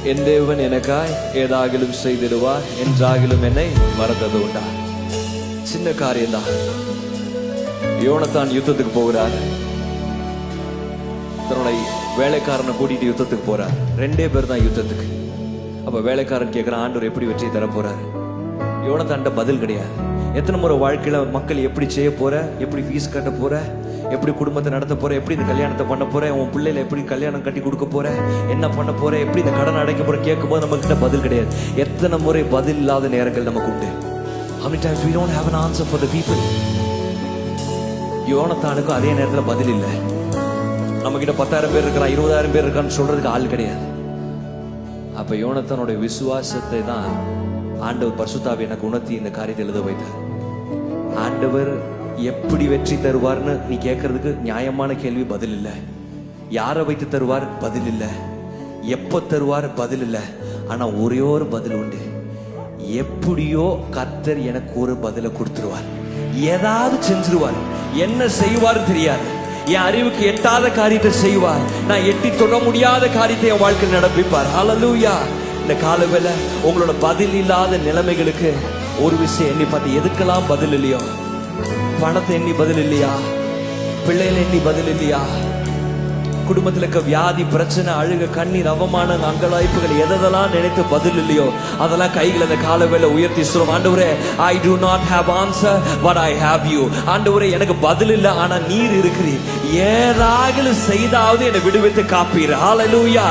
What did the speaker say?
என் தேவன் எனக்காய் ஏதாகிலும் செய்திடுவார் என்றாகிலும் என்னை மறந்தது உண்டா? சின்ன காரியம்தான். யோனத்தான் யுத்தத்துக்கு போகிறார். தன்னுடைய வேலைக்காரனை கூட்டிட்டு யுத்தத்துக்கு போறார். 2 பேர் தான் யுத்தத்துக்கு. அப்ப வேலைக்காரன் கேட்கிறான், ஆண்டவர் எப்படி வெற்றி தர போறாரு? யோனத்தான்ட்ட பதில் கிடையாது. எத்தனை முறை வாழ்க்கையில மக்கள் எப்படி செய்ய போற, எப்படி ஃபீஸ் கட்ட போற, எப்படி குடும்பத்தை நடத்த போற, எப்படி இந்த கல்யாணத்தை பண்ண போற, உன் பிள்ளைல எப்படி கல்யாணம் கட்டி கொடுக்க போற, என்ன பண்ண போற, எப்படி இந்த கடன் அடைக்க போற கேட்கும்போது நம்ம கிட்ட பதில் கிடையாது. எத்தனை முறை பதில் இல்லாத நேரங்கள் நமக்கு உண்டு. How many times we don't have an answer for the people? யோனத்தானுக்கும் அதே நேரத்தில் பதில் இல்லை. நம்ம கிட்ட 10,000 பேர் இருக்கிறான், 20,000 பேர் இருக்கான்னு சொல்றதுக்கு ஆள் கிடையாது. அப்ப யோனத்தானுடைய விசுவாசத்தை தான் ஆண்டவர் பரிசுத்தாவி எனக்கு உணர்த்தி இந்த காரியத்தை எழுத வைத்தார். ஆண்டவர் எப்படி வெற்றி தருவார்னு நீ கேட்கறதுக்கு நியாயமான கேள்வி பதில் இல்லை. யாரை வைத்து தருவார் பதில் இல்லை. எப்போ தருவார் பதில் இல்லை. ஆனா ஒரே ஒரு பதில் உண்டு. எப்படியோ கர்த்தர் எனக்கு ஒரு பதிலை கொடுத்துருவார். ஏதாவது செஞ்சிருவார். என்ன செய்வார் தெரியாது. என் அறிவுக்கு எட்டாத காரியத்தை செய்வார். நான் எட்டி தொட முடியாத காரியத்தை என் வாழ்க்கையில் நடப்பிப்பார். ஹல்லேலூயா. இந்த காலவேளை உங்களோட பதில் இல்லாத நிலைமைகளுக்கு ஒரு விஷயம் எண்ணி பார்த்து, எதுக்கெல்லாம் பதில் இல்லையோ, பணத்தை எண்ணி பதில் இல்லையா, பிள்ளைகளை எண்ணி பதில் இல்லையா, குடும்பத்தில் இருக்க வியாதி, பிரச்சனை, அழுக, கண்ணீர், அவமானம், அங்கலாய்ப்புகள் எதெல்லாம் நினைத்து பதில் இல்லையோ அதெல்லாம் கைகளை அந்த காலவேளை உயர்த்தி சொல்லும். ஆண்டவரே, I do not have answer but I have you. ஆண்டவரே, எனக்கு பதில் இல்லை, ஆனா நீர் இருக்கிறீர். ஏதாவது செய்தாவது என்னை விடுவித்து காப்பீர். ஹல்லேலூயா.